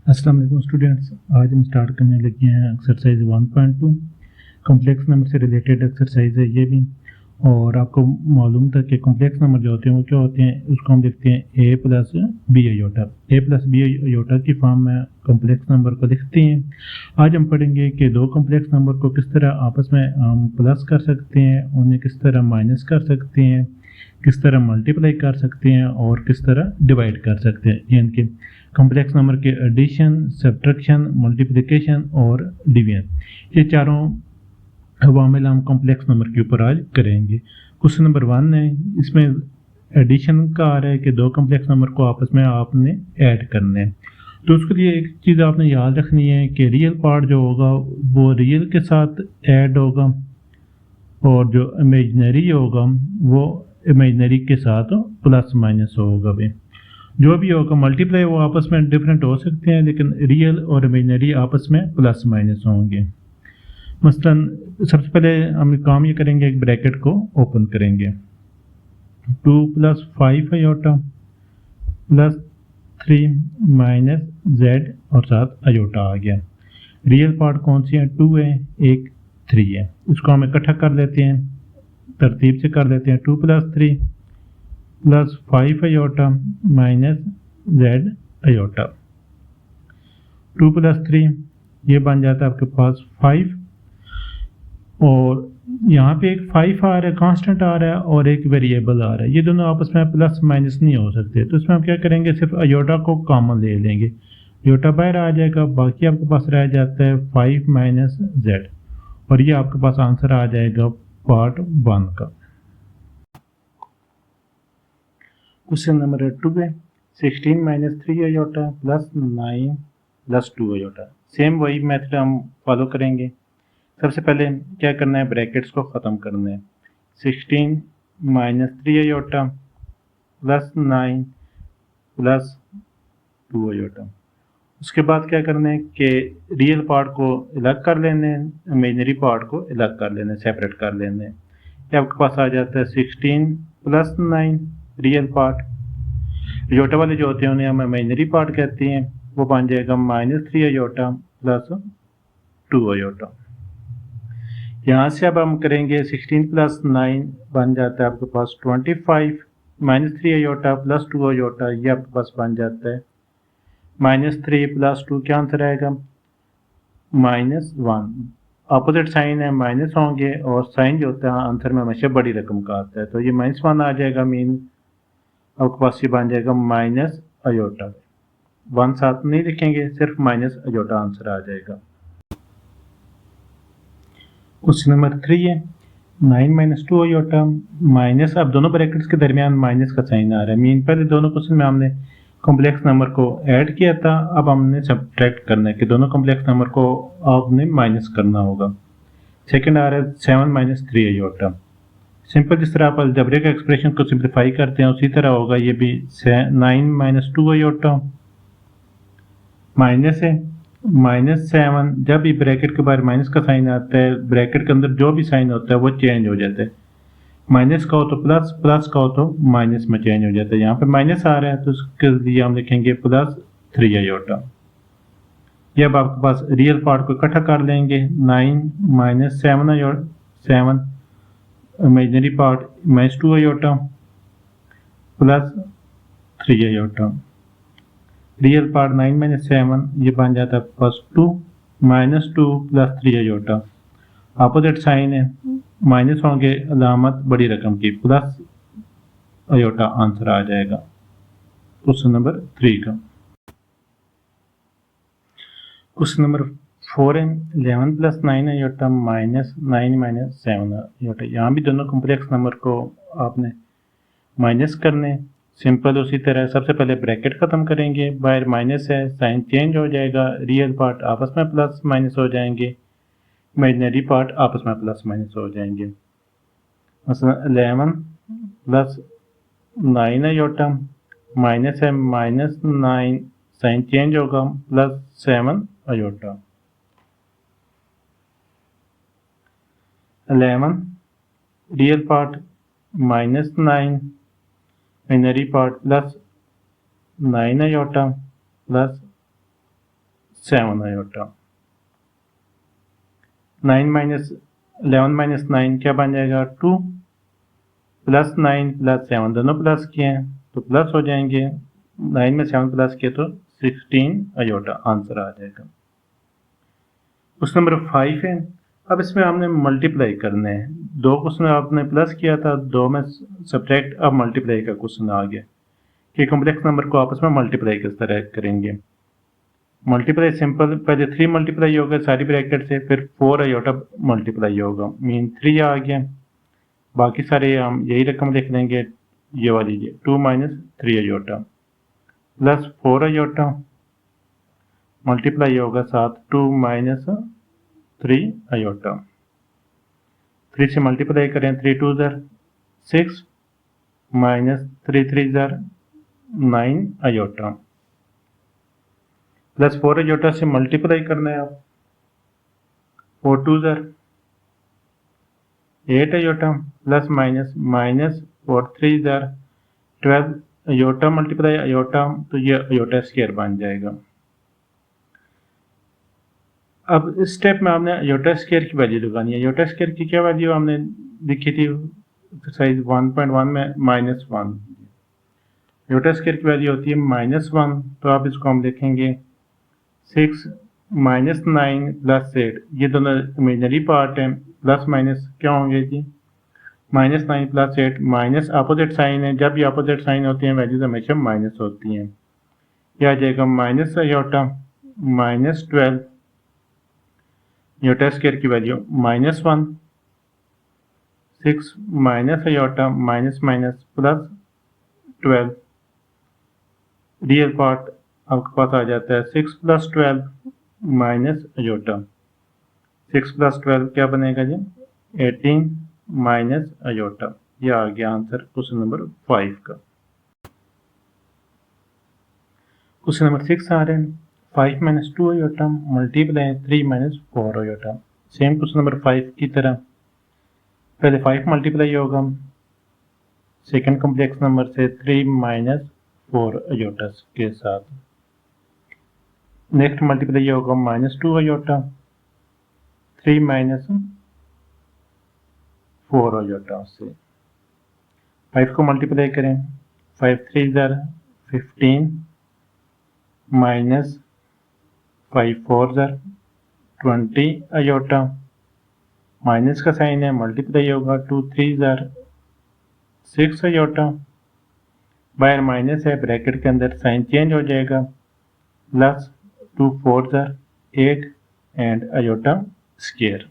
अस्सलाम वालेकुम स्टूडेंट्स। आज हम स्टार्ट करने लगे हैं एक्सरसाइज 1.2। कॉम्प्लेक्स नंबर से रिलेटेड एक्सरसाइज है ये भी। और आपको मालूम था कि कॉम्प्लेक्स नंबर जो होते हैं वो क्या होते हैं, उसको हम लिखते हैं ए प्लस बी अयोटा। ए प्लस बी अयोटा की फॉर्म में कॉम्प्लेक्स नंबर को लिखते हैं। आज हम पढ़ेंगे कि दो कॉम्प्लेक्स नंबर को किस तरह आपस में हम प्लस कर सकते हैं, उन्हें किस तरह माइनस कर सकते हैं, किस तरह मल्टीप्लाई कर सकते हैं और किस तरह डिवाइड कर सकते हैं। यानी कि कॉम्प्लेक्स नंबर के एडिशन, सब्ट्रैक्शन, मल्टीप्लिकेशन और डिवीजन, ये चारों अवामिल हम कॉम्प्लेक्स नंबर के ऊपर आज करेंगे। क्वेश्चन नंबर 1 है, इसमें एडिशन का आ रहा है कि दो कॉम्प्लेक्स नंबर को आपस में आपने ऐड करने हैं। तो उसके लिए एक चीज़ आपने याद रखनी है कि रियल पार्ट जो होगा वो रियल के साथ ऐड होगा और जो इमेजनरी होगा वो इमेजनरी के साथ प्लस माइनस होगा। भी जो भी होगा मल्टीप्लाई वो आपस में डिफरेंट हो सकते हैं, लेकिन रियल और इमेजनरी आपस में प्लस माइनस होंगे। मसलन सबसे पहले हम काम ये करेंगे, एक ब्रैकेट को ओपन करेंगे। 2 + 5 अयोटा प्लस 3 माइनस जेड और साथ अयोटा आ गया। रियल पार्ट कौन सी है, 2 है, एक 3 है। इसको हम इकट्ठा कर लेते हैं, तरतीब से कर लेते हैं। 2 + 3 plus 5 iota minus z iota. 2 + 3 ये बन जाता है आपके पास 5, और यहाँ पे एक 5 आ रहा है, कांस्टेंट आ रहा है, और एक वेरिएबल आ रहा है। ये दोनों आपस में प्लस माइनस नहीं हो सकते, तो इसमें हम क्या करेंगे, सिर्फ अयोटा को कॉमन ले लेंगे। अयोटा बाहर आ जाएगा, बाकी आपके पास रह जाता है 5 माइनस जेड, और ये आपके पास आंसर आ जाएगा पार्ट 1 का। क्वेश्चन नंबर 2 है, 16 - 3 अयोटा प्लस 9 + 2 अयोटा। सेम वही मेथड हम फॉलो करेंगे। सबसे पहले क्या करना है, ब्रैकेट्स को ख़त्म करना है। 16 - 3 अयोटा प्लस 9 + 2 अयोटा। उसके बाद क्या करना है कि रियल पार्ट को अलग कर लेने हैं, इमेजनरी पार्ट को अलग कर लेना है, सेपरेट कर लेने हैं। ये आपके पास आ जाता है 16 + 9 रियल पार्ट। अयोटा वाले जो होते हैं उन्हें हम इमेजनरी पार्ट कहते हैं। वो बन जाएगा -3 अयोटा प्लस 2 अयोटा। यहाँ से अब हम करेंगे 16 + 9 बन जाता है आपके पास 25, -3 अयोटा प्लस 2 अयोटा, ये आपके पास बन जाता है -3 + 2, क्या आंसर आएगा, -1। अपोजिट साइन है, माइनस होंगे, और साइन जो होता है आंसर में हमेशा बड़ी रकम का आता है, तो ये -1 आ जाएगा। मीन आपके पास ये बन जाएगा माइनस अयोटा। 1 साथ नहीं लिखेंगे, सिर्फ माइनस अयोटा आंसर आ जाएगा। क्वेश्चन नंबर 3 है, 9 - 2 अयोटा माइनस, अब दोनों ब्रैकेट्स के दरमियान माइनस का साइन आ रहा है। मीन पहले दोनों क्वेश्चन में हमने कॉम्प्लेक्स नंबर को ऐड किया था, अब हमने सब्ट्रैक्ट करना है कि दोनों कॉम्प्लेक्स नंबर को आपने माइनस करना होगा। सेकंड आ रहा है 7 - 3 अयोटा। सिंपल जिस तरह आप अलजेब्रिक एक्सप्रेशन को सिंप्लीफाई करते हैं उसी तरह होगा ये भी। 9 - 2 अयोटा माइनस है, -7, जब भी ब्रैकेट के बाहर माइनस का साइन आता है, ब्रैकेट के अंदर जो भी साइन होता है वो चेंज हो जाता है। माइनस का हो तो प्लस, प्लस का हो तो माइनस में चेंज हो जाता है। यहाँ पे माइनस आ रहा है तो उसके लिए हम लिखेंगे +3 अयोटा। ये अब आपके पास रियल पार्ट को इकट्ठा कर लेंगे। 9 - 7 iota, 7 imaginary part -2 iota plus 3 iota. Real part 9 - 7 ये बन जाता है प्लस 2 -2 + 3 अयोटा। अपोजिट साइन है, माइनस होंगे, अलामत बड़ी रकम की, प्लस अयोटा आंसर आ जाएगा क्वेश्चन नंबर 3 का। क्वेश्चन नंबर 4 है, 11 + 9 अयोटा -9 - 7 अयोटा। यहाँ भी दोनों कॉम्प्लेक्स नंबर को आपने माइनस करने। सिंपल उसी तरह सबसे पहले ब्रैकेट ख़त्म करेंगे, बाहर माइनस है, साइन चेंज हो जाएगा, रियल पार्ट आपस में प्लस माइनस हो जाएंगे, इमेजनरी पार्ट आपस में प्लस माइनस हो जाएंगे। मसलन 11 + 9 अयोटा माइनस है, -9, साइन चेंज होगा, +7 iota. 11 real part -9, imaginary part +9 iota 7 iota. 11 minus 9 क्या बन जाएगा 2, प्लस 9 प्लस 7 दोनों प्लस किए हैं तो प्लस हो जाएंगे, 9 में 7 प्लस किए तो 16 आयोटा आंसर आ जाएगा। क्वेश्चन नंबर 5 है। अब इसमें हमने मल्टीप्लाई करने हैं, दो क्वेश्चन आपने प्लस किया था, दो में सब्ट्रैक्ट, अब मल्टीप्लाई का क्वेश्चन आ गया कि कॉम्प्लेक्स नंबर को आपस में मल्टीप्लाई किस तरह करेंगे। मल्टीप्लाई सिंपल, पहले 3 मल्टीप्लाई होगा सारी ब्रैकेट से, फिर 4 आयोटा मल्टीप्लाई होगा, मीन 3 आ गया, बाकी सारे हम यही रकम लिख लेंगे, ये वाली 2 minus 3 iota plus 4 iota multiply होगा साथ 2 माइनस 3 आयोटा। 3 से मल्टीप्लाई करें, 3 2 ज़र 6 माइनस 3 3 ज़र 9 आयोटा प्लस 4 आयोटा से मल्टीप्लाई करना है आप, 4 2 ज़र 8 आयोटा प्लस माइनस माइनस 4 3 ज़र 12 आयोटा मल्टीप्लाई आयोटा, तो ये आयोटा स्क्वायर बन जाएगा। अब इस स्टेप में आपने आयोटा स्क्वायर की वैल्यू लगानी है। आयोटा स्क्वायर की क्या वैल्यू हमने लिखी थी एक्सरसाइज 1.1 में, -1। आयोटा स्क्वायर की वैल्यू होती है -1, तो आप इसको हम लिखेंगे 6 माइनस 9 प्लस 8, ये दोनों इमेजनरी पार्ट हैं, प्लस माइनस क्या होंगे जी, -9 प्लस 8, माइनस अपोजिट साइन है, जब ये अपोजिट साइन होते हैं वैल्यूज हमेशा माइनस होती हैं, यह आ जाएगा माइनस आयोटा -12, आयोटा स्क्वायर की value -1, 6 minus iota minus minus plus 12, real part आपके पास आ जाता है 6 प्लस 12 माइनस आयोटा, 6 प्लस 12 क्या बनेगा जी 18 माइनस आयोटा। यह आ गया आंसर क्वेश्चन नंबर 5 का। क्वेश्चन नंबर 6 आ रहे हैं, 5 minus 2 iota multiply 3 minus 4 iota. Same question number 5 की तरह पहले 5 मल्टीप्लाई होगा सेकंड कॉम्प्लेक्स नंबर से 3 माइनस 4 आयोटा के साथ, नेक्स्ट मल्टीप्लाई होगा -2 आयोटा 3 माइनस 4 आयोटा से। 5 को मल्टीप्लाई करें, 5 3 ज़र 15 माइनस 5 4 ज़र 20 आयोटा, माइनस का साइन है मल्टीप्लाई होगा 2 3 ज़र 6 आयोटा, बाहर माइनस है ब्रैकेट के अंदर साइन चेंज हो जाएगा, प्लस 2 4 ज़र 8 एंड आयोटा स्क्वायर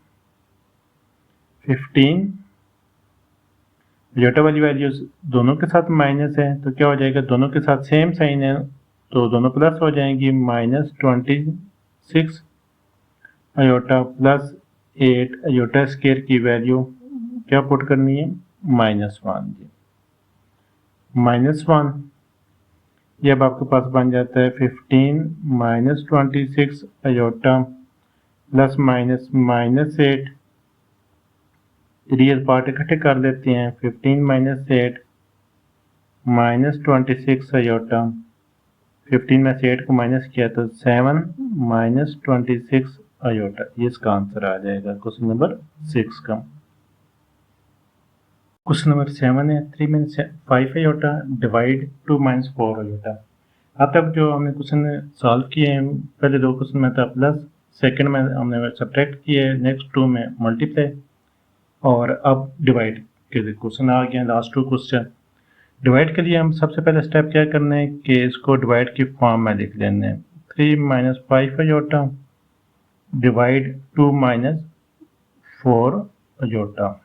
15। आयोटा वाली वैल्यूज दोनों के साथ माइनस है तो क्या हो जाएगा, दोनों के साथ सेम साइन है तो दोनों प्लस हो जाएंगी, -26 आयोटा प्लस 8 आयोटा स्क्वायर की वैल्यू क्या पुट करनी है -1 जी, -1 ये अब आपके पास बन जाता है 15 minus 26 iota plus minus -8, real part इकट्ठे कर लेते हैं, 15 माइनस 8 माइनस 26 आयोटा, 15 में से 8 को माइनस किया तो 7 माइनस 26 आयोटा, ये इसका आंसर आ जाएगा क्वेश्चन नंबर 6 का। क्वेश्चन नंबर 7 है, 3 minus 5 iota divide 2 minus 4 iota. अब तक जो हमने क्वेश्चन सॉल्व किए हैं, पहले दो क्वेश्चन में था प्लस, सेकंड में हमने सब्ट्रैक्ट किए, नेक्स्ट 2 में मल्टीप्लाई, और अब डिवाइड के क्वेश्चन आ गए हैं लास्ट 2 क्वेश्चन। डिवाइड के लिए हम सबसे पहले स्टेप क्या करना है कि इसको डिवाइड की फॉर्म में लिख लेना है, 3 minus 5 iota divide 2 minus 4 iota.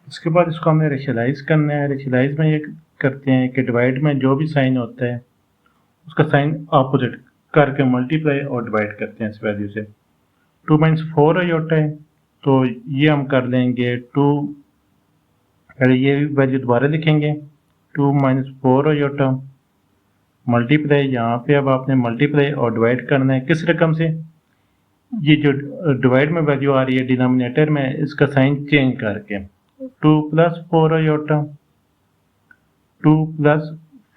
उसके बाद इसको हमने रेशलाइज करना है। रेशलाइज में ये करते हैं कि डिवाइड में जो भी साइन होता है उसका साइन ऑपोजिट करके मल्टीप्लाई और डिवाइड करते हैं इस वैल्यू से। 2 माइनस 4 आयोटा है तो ये हम कर लेंगे 2, पहले ये वैल्यू दोबारा लिखेंगे, 2 माइनस 4 आयोटा मल्टीप्लाई, यहाँ पे अब आपने मल्टीप्लाई और डिवाइड करना है किस रकम से, ये जो डिवाइड में वैल्यू आ रही है डिनोमिनेटर में, इसका साइन चेंज करके 2 प्लस 4 आयोटा 2 प्लस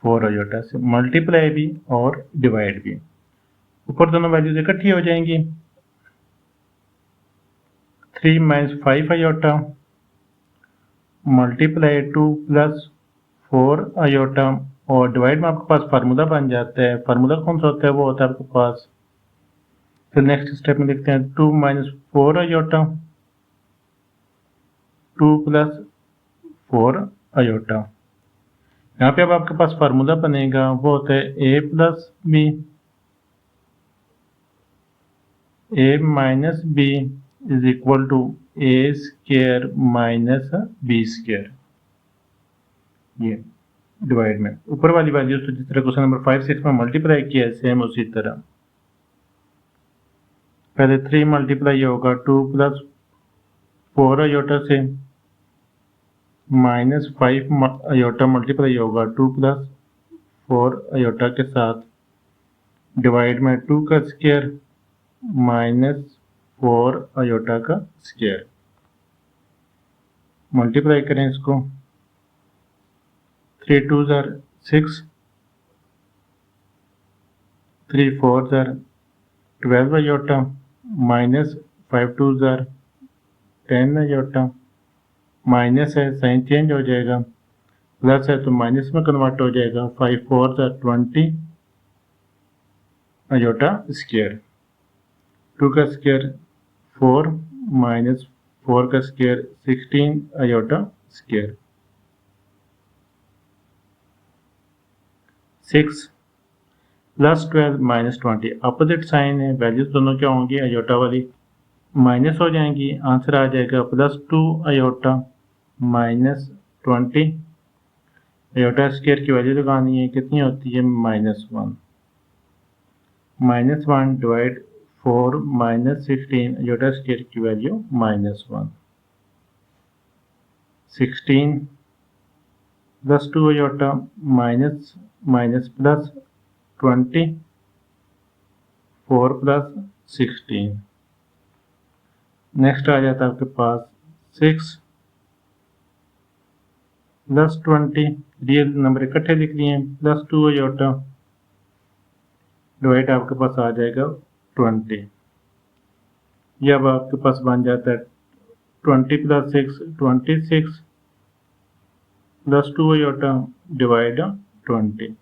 4 आयोटा से मल्टीप्लाई भी और डिवाइड भी। ऊपर दोनों वैल्यूज इकट्ठी हो जाएंगी। 3 minus 5 iota multiply 2 plus 4 iota और डिवाइड में आपके पास फार्मूला बन जाता है। फार्मूला कौन सा होता है? वो होता है आपके पास, फिर नेक्स्ट स्टेप में लिखते हैं 2 माइनस 4 आयोटा 2 प्लस 4 आयोटा। यहाँ पे अब आपके पास फार्मूला बनेगा, वो होता है a plus b a minus b is equal to a square minus b square. ये डिवाइड में ऊपर वाली वैल्यूज तो जिस तरह क्वेश्चन नंबर 5, 6 में मल्टीप्लाई किया है सेम उसी तरह। पहले 3 मल्टीप्लाई होगा 2 प्लस 4 आयोटा से, माइनस 5 आयोटा मल्टीप्लाई होगा 2 प्लस 4 आयोटा के साथ, डिवाइड में 2 का स्क्वायर माइनस 4 आयोटा का स्क्वायर। मल्टीप्लाई करें इसको, 3 2 ज़ार 6, 3 4 ज़ार 12 आयोटा माइनस 5 2 ज़ार 10 आयोटा। माइनस है साइन चेंज हो जाएगा, प्लस है तो माइनस में कन्वर्ट हो जाएगा। 5 4 ज़ार 20 आयोटा स्क्वायर। 2 का स्क्वायर 4 माइनस 4 का square 16 iota square. 6 plus 12 minus 20, opposite sign है, वैल्यूज दोनों क्या होंगी? आयोटा वाली माइनस हो जाएंगी। आंसर आ जाएगा plus 2 iota minus 20। Iota square की वैल्यू लगानी है, कितनी होती है? -1। -1 डिवाइड 4 माइनस 16, आयोटा स्क्वायर की value -1। 16 plus 2 iota minus minus plus 20, 4 plus 16। Next आ जाता है आपके पास 6 प्लस 20, रियल नंबर इकट्ठे लिख लिए, प्लस 2 आयोटा, डिवाइड आपके पास आ जाएगा 20। यह अब आपके पास बन जाता है 20 प्लस 6 26 प्लस 2 आयोटा डिवाइड 20।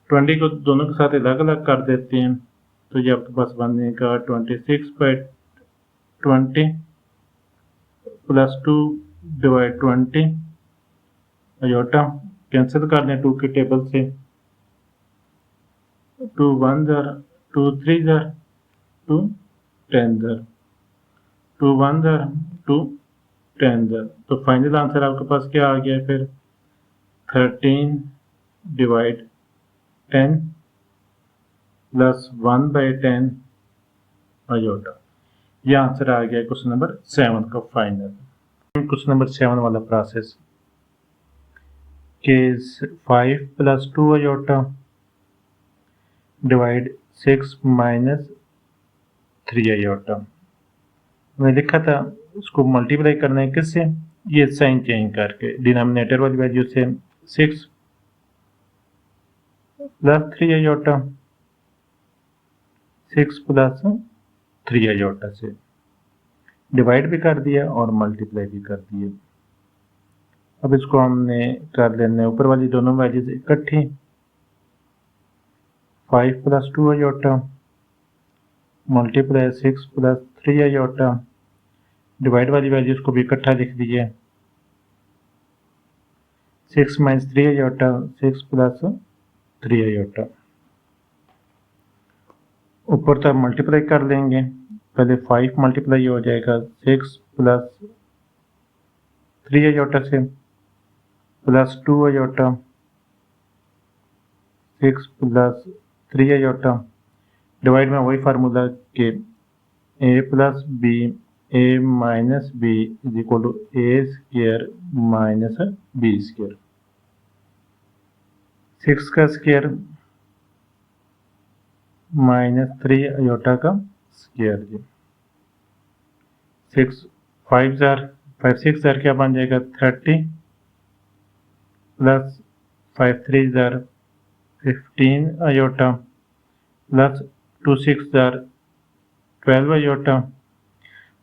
20 को दोनों के साथ अलग अलग कर देते हैं, तो ये आपके पास बनेगा 26/20 प्लस 2 डिवाइड 20। आयोटा कैंसिल कर दें 2 के टेबल से, 2 1 ज़ार 2 3 ज़ार 2 10 ज़ार 2 1 ज़ार 2 10 ज़ार। तो फाइनल आंसर आपके पास क्या आ गया? फिर 13 डिवाइड 10 प्लस 1/10 आयोटा। यह आंसर आ गया क्वेश्चन नंबर 7 का फाइनल। क्वेश्चन नंबर 7 वाला process case 5 plus 2 iota divide 6 minus 3 iota. मैंने लिखा था उसको मल्टीप्लाई करना है किससे? ये साइन चेंज करके, डिनोमिनेटर वाली वैल्यू से 6 प्लस 3 आयोटा 6 प्लस 3 आयोटा से डिवाइड भी कर दिया और मल्टीप्लाई भी कर दिए। अब इसको हमने कर लेना है ऊपर वाली दोनों वैल्यूज इकट्ठी, 5 plus 2 iota multiply 6 plus 3 iota, divide वाली वैल्यूज को भी इकट्ठा लिख दिए, 6 माइनस 3 आयोटा 6 प्लस 3 आयोटा। ऊपर तक मल्टीप्लाई कर लेंगे, पहले 5 मल्टीप्लाई हो जाएगा 6 प्लस 3 आयोटा से, plus 2 iota 6 plus 3 iota, divide में वही फार्मूला के a plus b a minus b is equal to a square minus b square. 6 का स्क्वायर माइनस 3 आयोटा का स्क्वायर जी। 6 5 ज़ार 5 6 ज़ार क्या बन जाएगा 30 प्लस 5 3 ज़ार 15 आयोटा प्लस 2 6 12 आयोटा।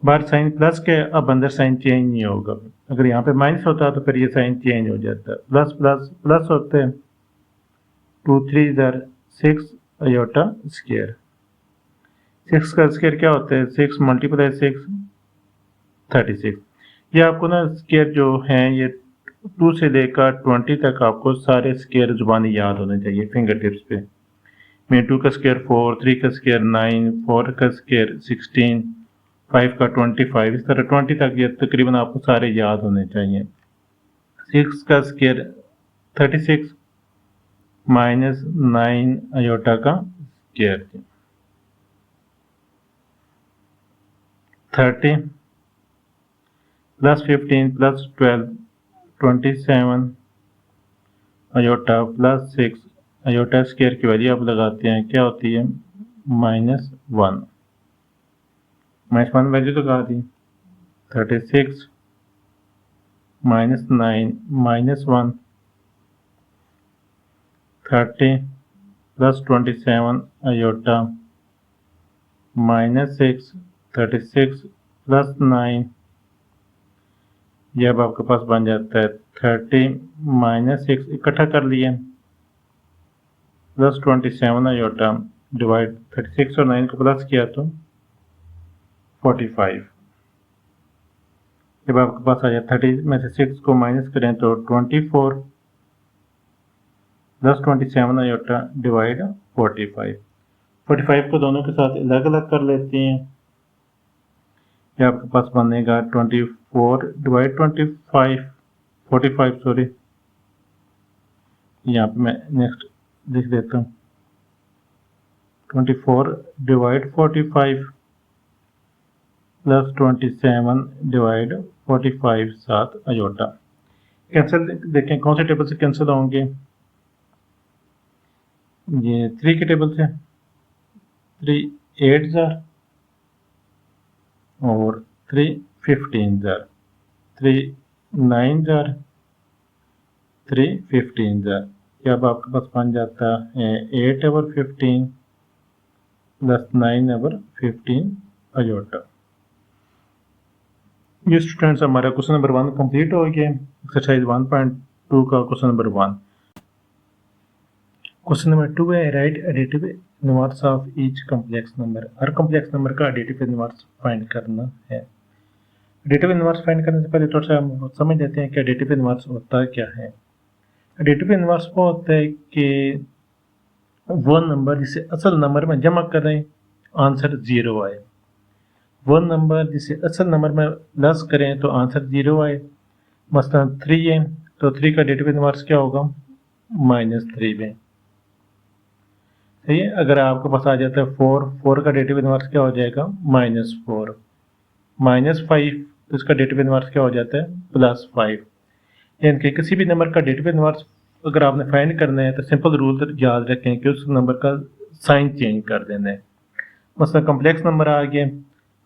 बाहर साइन प्लस के, अब अंदर साइन चेंज नहीं होगा। अगर यहाँ पे माइनस होता तो फिर ये साइन चेंज हो जाता। प्लस प्लस प्लस होते हैं। 2 3 6 आयोटा स्क्वायर। 6 का स्क्वायर क्या होता है? 6 मल्टीप्लाई 6 36। ये आपको ना स्क्वायर जो हैं ये 2 से लेकर 20 तक आपको सारे स्क्वायर जुबानी याद होने चाहिए फिंगर टिप्स पे। में 2 का स्क्वायर 4, 3 का स्क्वायर 9, 4 का स्क्वायर 16, 5 का 25, इस तरह 20 तक ये तकरीबन आपको सारे याद होने चाहिए। 6 का स्क्वायर 36 माइनस 9 आयोटा का square 30 plus 15 plus 12 27 iota plus 6 iota square की वैल्यू आप लगाते हैं क्या होती है? -1। -1 वैल्यू तो लगा दी। 36 -9 -1 30 प्लस 27 आयोटा -6 36 प्लस 9, ये अब आपके पास बन जाता है 30 -6 इकट्ठा कर लिए प्लस 27 आयोटा डिवाइड 36 और 9 को प्लस किया तो 45। जब आपके पास आ जाए 30 में से 6 को माइनस करें तो 24 प्लस 27 आयोटा डिवाइड 45। 45 को दोनों के साथ अलग अलग कर लेते हैं। ये आपके पास बनेगा 24 डिवाइड 25 45 सॉरी, यहाँ पे मैं नेक्स्ट लिख देता हूँ 24 डिवाइड 45 प्लस 27 डिवाइड 45 साथ आयोटा। कैंसिल देखें कौन से टेबल से कैंसिल होंगे? ये 3 के टेबल से। 3 8 और 3 15 3 9 3 15 क्या अब आपके पास बन जाता है 8 ओवर 15 प्लस 9 ओवर 15 आयोटा। ये स्टूडेंट्स हमारा क्वेश्चन नंबर 1 कंप्लीट हो गया। एक्सरसाइज 1.2 का क्वेश्चन नंबर 1। क्वेश्चन नंबर 2 है right additive inverse of each complex number. Her complex number का एडिटिव इनवर्स फाइंड करना है। एडिटिव इनवर्स फाइंड करने से पहले थोड़ा सा हम समझ लेते हैं कि एडिटिव इनवर्स होता क्या है। एडिटिव इनवर्स वो होता है कि वो नंबर जिसे असल नंबर में जमा करें आंसर 0 आए, वो नंबर जिसे असल नंबर में प्लस करें तो आंसर 0 आए। मसलन 3 है तो 3 का एडिटिव इनवर्स क्या होगा? -3 में। सही है। अगर आपके पास आ जाता है 4 का एडिटिव इनवर्स क्या हो जाएगा? -4। -5 तो इसका एडिटिव इनवर्स क्या हो जाता है? +5। यानी कि किसी भी नंबर का एडिटिव इनवर्स अगर आपने फाइंड करना है तो सिंपल रूल तो याद रखें कि उस नंबर का साइन चेंज कर देना है। मसलन कॉम्प्लेक्स नंबर आ गया,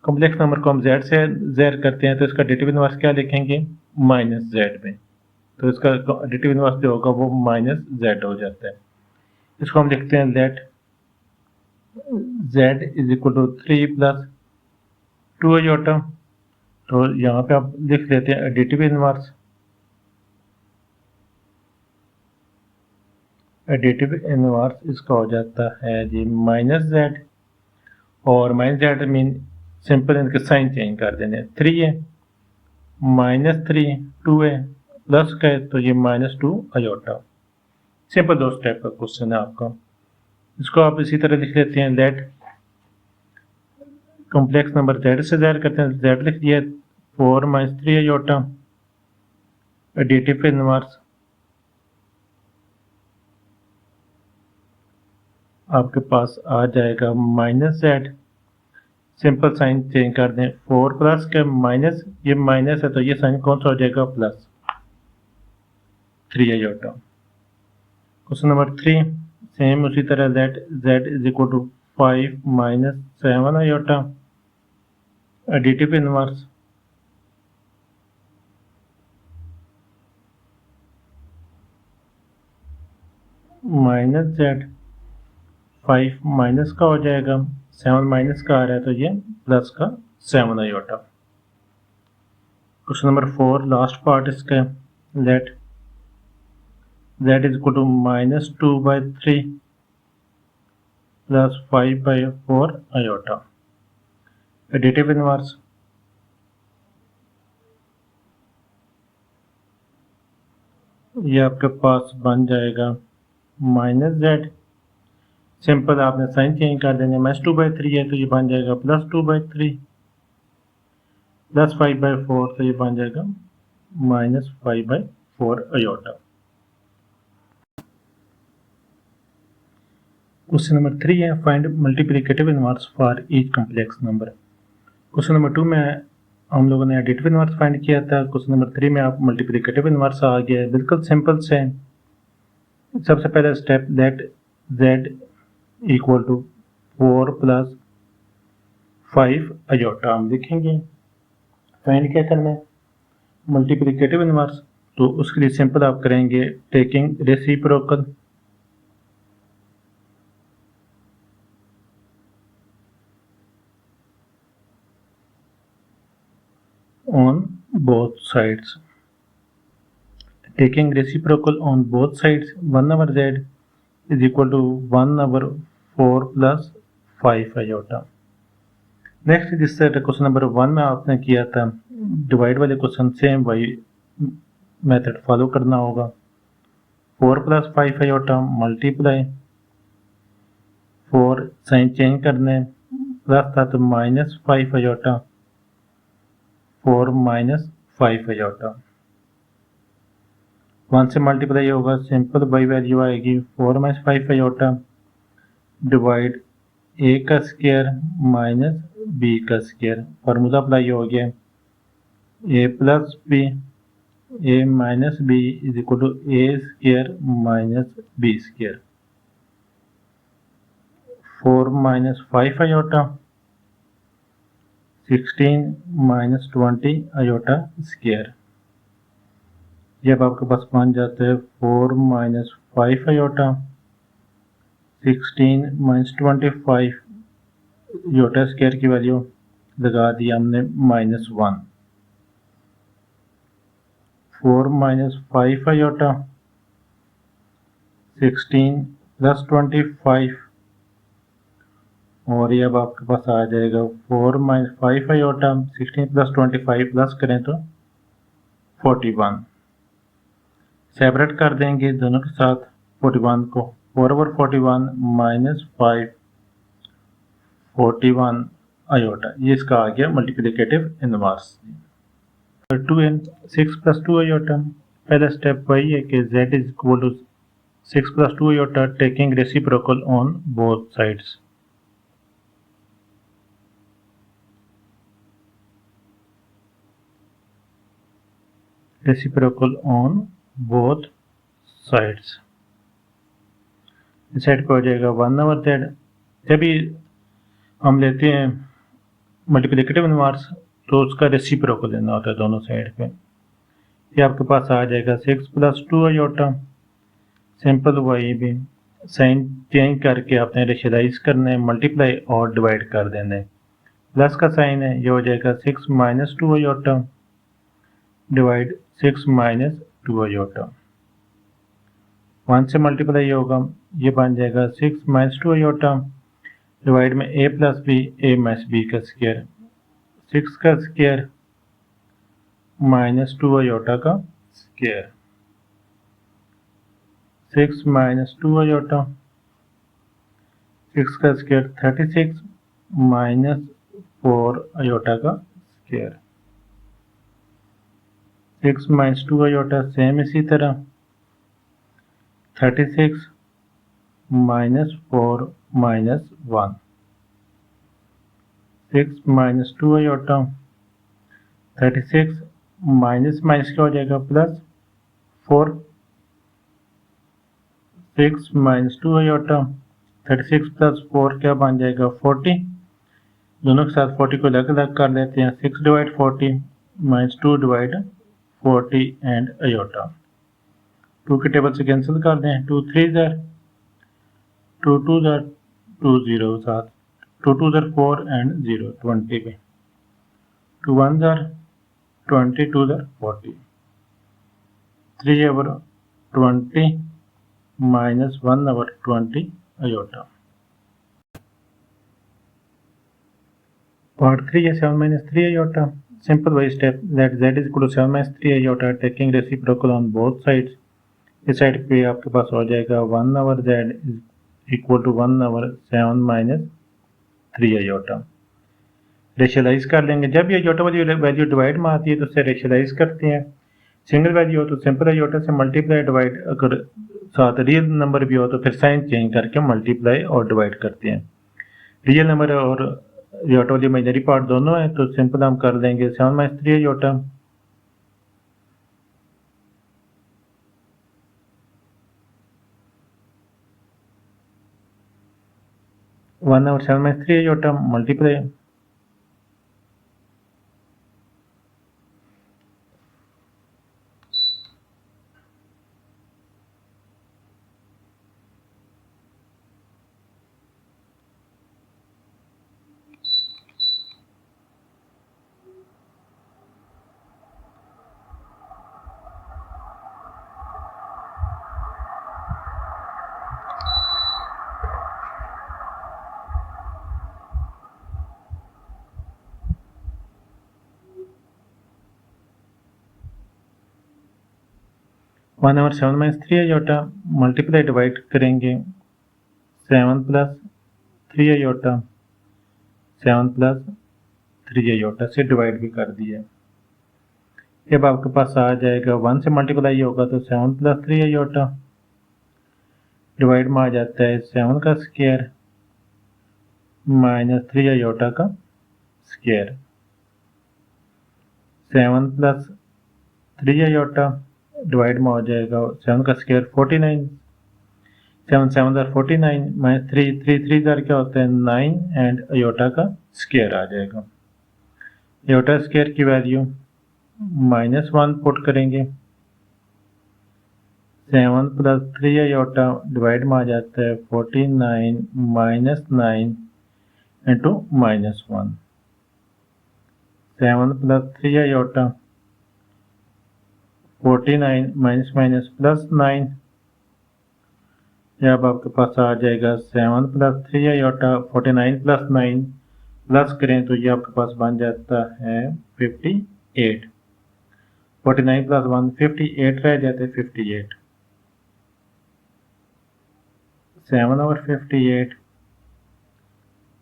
कॉम्प्लेक्स नंबर को हम z से ज़ेर करते हैं तो इसका एडिटिव इनवर्स क्या लिखेंगे? -z में। तो इसका एडिटिव इनवर्स जो होगा वो -z हो जाता है। इसको हम लिखते हैं let z is equal to 3 + 2 iota. तो यहाँ पे आप लिख लेते हैं एडिटिव इनवर्स। एडिटिव इनवर्स इसका हो जाता है जी -z, और -z मीन सिंपल इनके साइन चेंज कर देने। 3 है -3, 2 है प्लस का है तो ये -2 आयोटा। सिंपल 2 स्टेप का क्वेश्चन है आपका। इसको आप इसी तरह लिख लेते हैं लेट कॉम्प्लेक्स नंबर z से ज़ाहिर करते हैं, z लिख दिया 4 - 3 आयोटा। एडिटिव इनवर्स आपके पास आ जाएगा -z, सिंपल साइन चेंज कर दें 4 प्लस के माइनस, ये माइनस है तो ये साइन कौन सा हो जाएगा? +3 आयोटा। क्वेश्चन नंबर 3 सेम उसी तरह let z is equal to 5 - 7 iota. Additive inverse -z 5 minus का हो जाएगा, 7 माइनस का आ रहा है तो ये प्लस का 7 iota. Question number 4 last part इसका, let z is equal to -2/3 plus 5/4 iota. Additive inverse, ये आपके पास बन जाएगा -z, सिंपल आपने साइन चेंज कर देंगे, -2/3 है तो ये बन जाएगा +2/3 प्लस 5/4 तो ये बन जाएगा -5/4 आयोटा। क्वेश्चन नंबर 3 है find multiplicative inverse for each complex number. Question number 2 में हम लोगों ने एडिटिव इनवर्स फाइंड किया था, क्वेश्चन नंबर 3 में आप मल्टीप्लिकेटिव इनवर्स आ गया है। बिल्कुल सिंपल से सबसे पहला step, let z equal to 4 plus 5 iota हम लिखेंगे। फाइंड क्या करना है, मल्टीप्लिकेटिव इनवर्स, तो उसके लिए सिंपल आप करेंगे taking reciprocal on both sides. Taking reciprocal on both sides, 1 over z is equal to 1 over 4 plus 5 iota. Next जिस तरह क्वेश्चन नंबर 1 में आपने किया था, डिवाइड वाले क्वेश्चन सेम वही मेथड फॉलो करना होगा। 4 plus 5 iota multiply 4 sign change करने, प्लस था तो -5 आयोटा, 4 -5 आयोटा। 1 से मल्टीप्लाई होगा, सिंपल बाई वैल्यू आएगी 4 - 5 आयोटा डिवाइड a का स्क्वायर माइनस b का स्क्वायर। फार्मूला अप्लाई हो गया, a plus b, a minus b is equal to a square minus b square. 4 - 5 iota 16 - 20 iota square. जब आपके पास बन जाता है 4 - 5 आयोटा 16 - 25 आयोटा स्क्वायर की वैल्यू लगा दी हमने -1। 4 - 5 आयोटा 16 + 25 और ये अब आपके पास आ जाएगा 4 - 5 आयोटा 16 + 25 प्लस करें तो 41। सेपरेट कर देंगे दोनों के साथ 41 को, 4 over 41 -5 41 आयोटा, ये इसका आ गया मल्टीप्लिकेटिव इनवर्स। 2n 6 + 2 आयोटा, पहला स्टेप वही है कि z is equal to 6 + 2 iota taking reciprocal on both sides. Reciprocal on both sides, इस साइड पे हो जाएगा 1 over z। जब भी हम लेते हैं मल्टीप्लिकेटिव इनवर्स तो उसका रेसिप्रोकल लेना होता है दोनों साइड पे। ये आपके पास आ जाएगा 6 + 2 आयोटा, सिंपल वही भी साइन चेंज करके आपने रेशलाइज करना है, मल्टीप्लाई और डिवाइड कर देना है। प्लस का साइन है, ये हो जाएगा 6 - 2 आयोटा डिवाइड 6 - 2 आयोटा। 1 से मल्टीप्लाई होगा, ये बन जाएगा 6 - 2 आयोटा डिवाइड में a + b, a - b का स्क्वायर, 6 का स्क्वायर -2 आयोटा का स्क्वायर। 6 - 2 आयोटा 6 का स्क्वायर 36 -4 आयोटा का स्क्वायर। 6 - 2 आयोटा सेम इसी तरह 36 -4 -1। 6 - 2 आयोटा 36 माइनस माइनस क्या हो जाएगा प्लस 4। 6 - 2 आयोटा 36 + 4 क्या बन जाएगा 40। दोनों के साथ 40 को अलग अलग कर लेते हैं, 6 / 40 -2 / 40 एंड आयोटा। 2 के टेबल से कैंसिल कर दें, 2 3 ज़र 2 2 ज़र 2 0 साथ 2 2 are 4 and 0 20 पे 2 1 are 20 2 are 40 3 over 20 minus 1 over 20 iota. Part 3 is 7 minus 3 iota. Simple by step that z is equal to 7 minus 3 iota taking reciprocal on both sides. इस side पे आपके पास हो जाएगा 1 over z is equal to 1 over 7 minus 3 iota. रेशलाइज कर लेंगे. जब ये आयोटा वाली वैल्यू डिवाइड में आती है तो उससे रेशलाइज करते हैं. सिंगल वैल्यू हो तो सिंपल आयोटा से मल्टीप्लाई डिवाइड, अगर साथ रियल नंबर भी हो तो फिर साइन चेंज करके मल्टीप्लाई और डिवाइड करते हैं. रियल नंबर और आयोटा वाली इमेजिनरी पार्ट दोनों है तो सिंपल हम कर लेंगे 7 माइनस 3 आयोटा. वन और 7 माइनस 3 आयोटा मल्टीप्लाई 1 और 7 माइनस 3 आयोटा मल्टीप्लाई डिवाइड करेंगे 7 प्लस 3 आयोटा 7 प्लस 3 आयोटा से डिवाइड भी कर दिया. अब आपके पास आ जाएगा 1 से मल्टीप्लाई होगा तो 7 प्लस 3 आयोटा डिवाइड में आ जाता है 7 का स्क्वायर माइनस 3 आयोटा का स्क्वायर. 7 प्लस 3 आयोटा डिवाइड में हो जाएगा 7 का स्क्वायर 49. 7 7 49 माइनस 3 3 क्या होता है 9 एंड आयोटा का स्क्वायर आ जाएगा. आयोटा स्क्वायर की वैल्यू -1 पुट करेंगे. 7 प्लस 3 आयोटा डिवाइड में आ जाता है 49 minus 9 into -1. 7 plus 3 iota 49 minus minus plus 9. अब आपके पास आ जाएगा 7 प्लस 3 आयोटा 49 प्लस 9 प्लस करें तो ये आपके पास बन जाता है 58. 49 प्लस 1 58 रह जाते 58. 7 ओवर 58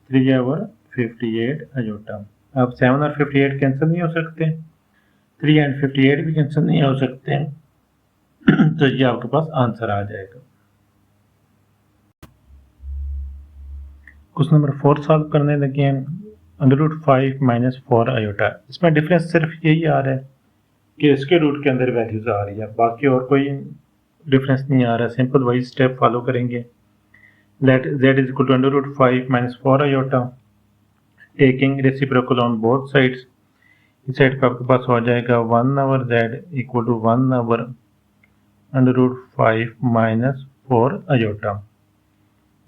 3 ओवर 58 आयोटा. अब 7 और 58 कैंसिल नहीं हो सकते, 3 एंड 58 भी कैंसिल नहीं हो सकते तो ये आपके पास आंसर आ जाएगा. क्वेश्चन नंबर 4 सॉल्व करने लगे हैं. √5 माइनस 4 आयोटा. इसमें डिफरेंस सिर्फ यही आ रहा है कि इसके रूट के अंदर वैल्यूज आ रही है, बाकी और कोई डिफरेंस नहीं आ रहा. सिंपल वही स्टेप फॉलो करेंगे. Let z is equal to √5 minus 4 iota taking reciprocal on both sides. इस साइड पे आपके पास हो जाएगा 1 over z equal to 1 over √5 minus 4 iota.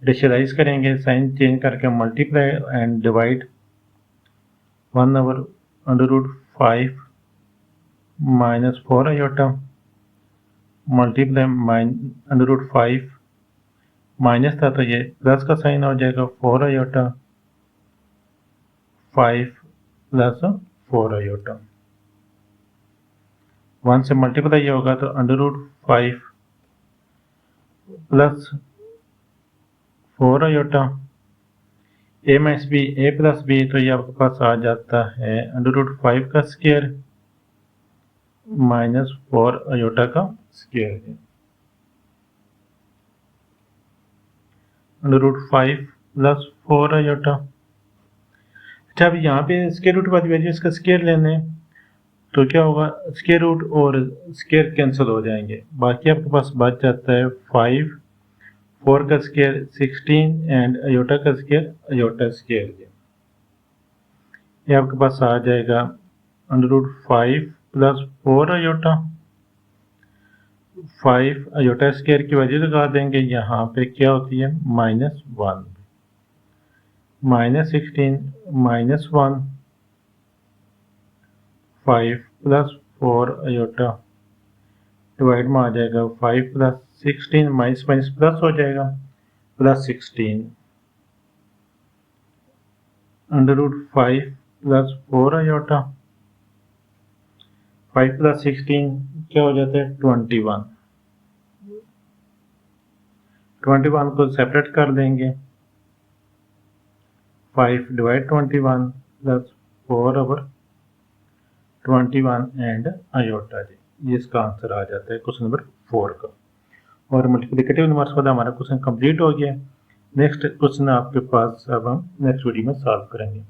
Rationalise करेंगे, साइन चेंज करके multiply and divide 1 over √5 minus 4 iota multiply √5 minus था तो ये प्लस का साइन हो जाएगा 4 आयोटा 5 प्लस 4 आयोटा. 1 से मल्टीप्लाई होगा तो √5 plus 4 iota a minus b a plus b तो ये आपके पास आ जाता है √5 का स्क्वायर माइनस 4 आयोटा का स्क्वायर. √5 plus 4 iota. अच्छा, अब यहाँ पे स्क्वायर रूट वाली वैल्यू इसका स्क्वायर लेने तो क्या होगा, स्क्वायर रूट और स्क्वायर कैंसिल हो जाएंगे. बाकी आपके पास बच जाता है 5, 4 का स्क्वायर 16 एंड आयोटा का स्क्वायर आयोटा स्क्वायर. ये आपके पास आ जाएगा √5 प्लस 4 आयोटा 5 आयोटा स्क्वायर की वैल्यू लगा देंगे. यहाँ पे क्या होती है -1. -16 -1 5 + 4 आयोटा डिवाइड में आ जाएगा 5 + 16 माइनस माइनस प्लस हो जाएगा +16 √5 + 4 आयोटा 5 + 16 क्या हो जाता है 21 को सेपरेट कर देंगे 5 डिवाइड 21 + 4/21 एंड आयोटा जी, ये इसका आंसर आ जाता है क्वेश्चन नंबर 4 का। और मल्टीप्लिकेटिव नंबर्स का हमारा क्वेश्चन कंप्लीट हो गया। नेक्स्ट क्वेश्चन आपके पास अब हम नेक्स्ट वीडियो में सॉल्व करेंगे।